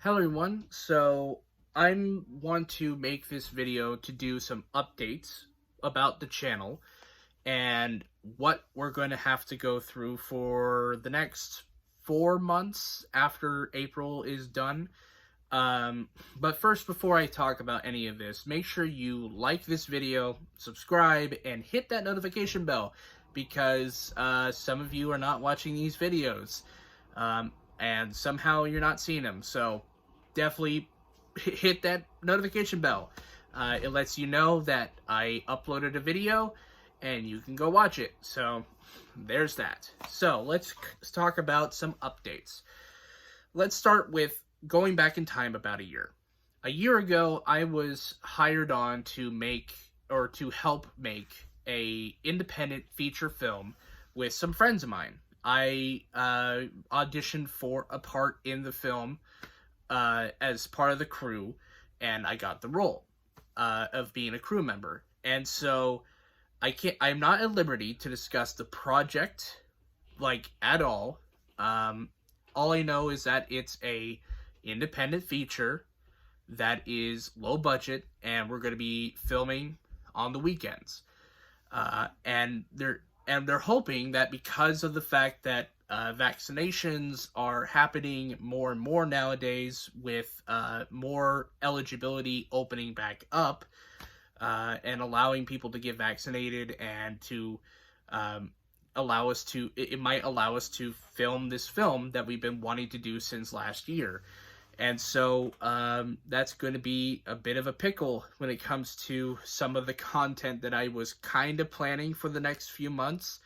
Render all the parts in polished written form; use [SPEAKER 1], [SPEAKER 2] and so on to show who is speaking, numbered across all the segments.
[SPEAKER 1] Hello everyone. So I want to make this video to do some updates about the channel and what we're going to have to go through for the next 4 months after April is done. But first, before I talk about any of this, make sure you like this video, subscribe, and hit that notification bell because some of you are not watching these videos. Um, and somehow you're not seeing them. So definitely hit that notification bell. It lets you know that I uploaded a video and you can go watch it. So there's that. So let's talk about some updates. Let's start with going back in time about a year. A year ago, I was hired on to make or to help make a independent feature film with some friends of mine. I auditioned for a part in the film as part of the crew, and I got the role of being a crew member. And so I'm not at liberty to discuss the project like at all. Um, all I know is that it's a independent feature that is low budget, and we're going to be filming on the weekends. And they're hoping that because of the fact that vaccinations are happening more and more nowadays, with more eligibility opening back up and allowing people to get vaccinated and to it might allow us to film this film that we've been wanting to do since last year. And so that's going to be a bit of a pickle when it comes to some of the content that I was kind of planning for the next few months.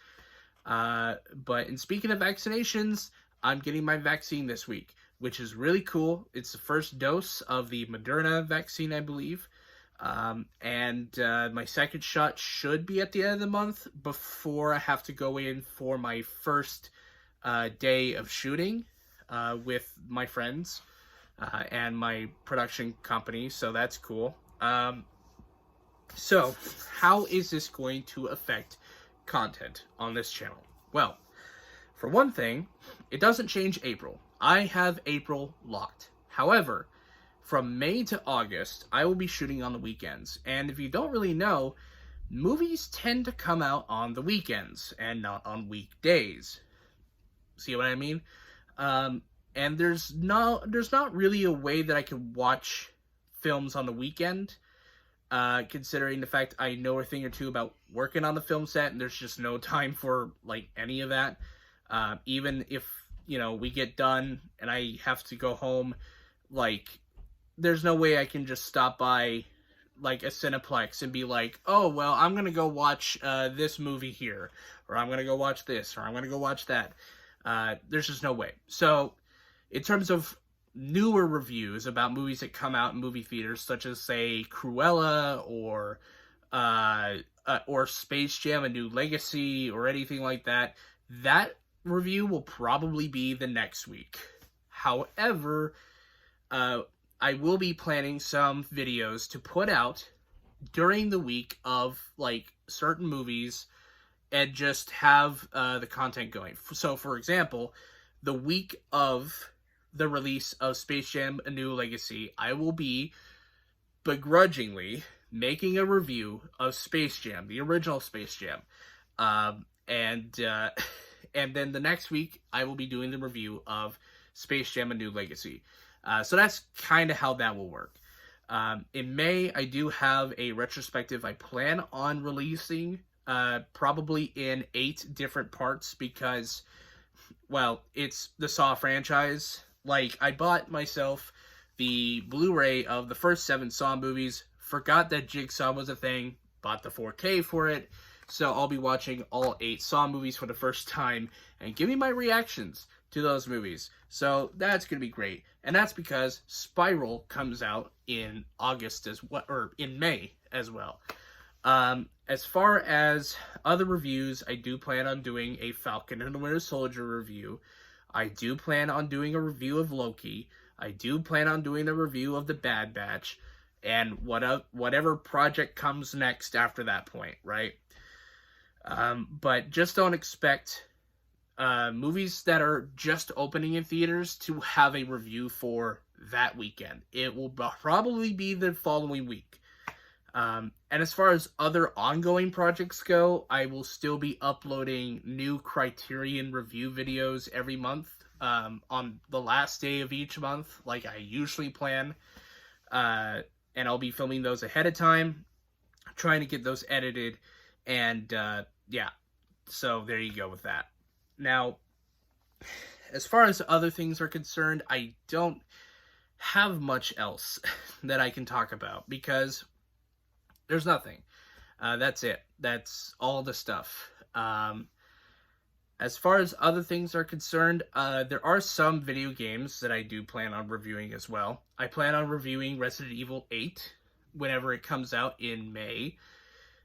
[SPEAKER 1] But in speaking of vaccinations, I'm getting my vaccine this week, which is really cool. It's the first dose of the Moderna vaccine, I believe. And my second shot should be at the end of the month before I have to go in for my first day of shooting with my friends and my production company, so that's cool. So, how is this going to affect content on this channel? Well, for one thing, it doesn't change April. I have April locked. However, from May to August, I will be shooting on the weekends. And if you don't really know, movies tend to come out on the weekends and not on weekdays. See what I mean? And there's not really a way that I can watch films on the weekend, considering the fact I know a thing or two about working on the film set, and there's just no time for like any of that. Even if we get done and I have to go home, like there's no way I can just stop by like a Cineplex and be like, oh well, I'm gonna go watch this movie here, or I'm gonna go watch this, or I'm gonna go watch that. There's just no way. So in terms of newer reviews about movies that come out in movie theaters, such as say Cruella or Space Jam: A New Legacy or anything like that, that review will probably be the next week. However, I will be planning some videos to put out during the week of like certain movies and just have the content going. So, for example, the week of the release of Space Jam: A New Legacy, I will be begrudgingly making a review of Space Jam, the original Space Jam. And and then the next week, I will be doing the review of Space Jam: A New Legacy. So that's kind of how that will work. In May, I do have a retrospective I plan on releasing, probably in 8 different parts because, well, it's the Saw franchise. Like, I bought myself the Blu-ray of the first 7 Saw movies, forgot that Jigsaw was a thing, bought the 4K for it, so I'll be watching all 8 Saw movies for the first time and giving my reactions to those movies. So that's going to be great. And that's because Spiral comes out in August as well, or in May as well. As far as other reviews, I do plan on doing a Falcon and the Winter Soldier review. I do plan on doing a review of Loki. I do plan on doing a review of The Bad Batch. And whatever project comes next after that point, right? But just don't expect movies that are just opening in theaters to have a review for that weekend. It will probably be the following week. And as far as other ongoing projects go, I will still be uploading new Criterion review videos every month, on the last day of each month, like I usually plan. And I'll be filming those ahead of time, trying to get those edited, and yeah, so there you go with that. Now, as far as other things are concerned, I don't have much else that I can talk about, because there's nothing. That's it. That's all the stuff. As far as other things are concerned, there are some video games that I do plan on reviewing as well. I plan on reviewing Resident Evil 8 whenever it comes out in May.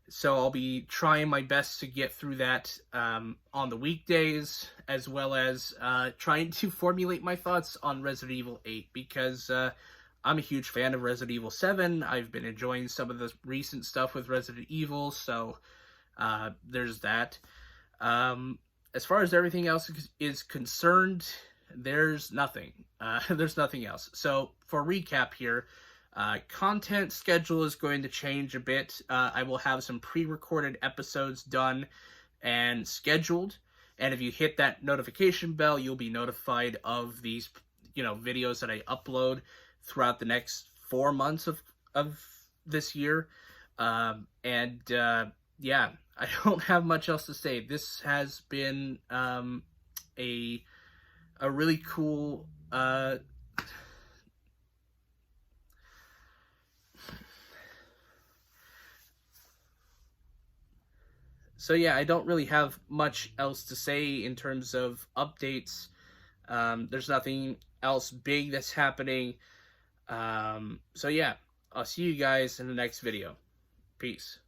[SPEAKER 1] So I'll be trying my best to get through that on the weekdays, as well as trying to formulate my thoughts on Resident Evil 8, because I'm a huge fan of Resident Evil 7. I've been enjoying some of the recent stuff with Resident Evil, so there's that. As far as everything else is concerned, there's nothing. There's nothing else. So for recap here, content schedule is going to change a bit. I will have some pre-recorded episodes done and scheduled, and if you hit that notification bell, you'll be notified of these, videos that I upload throughout the next 4 months of this year. Yeah, I don't have much else to say. This has been a really cool so yeah, I don't really have much else to say in terms of updates. There's nothing else big that's happening. So yeah, I'll see you guys in the next video. Peace.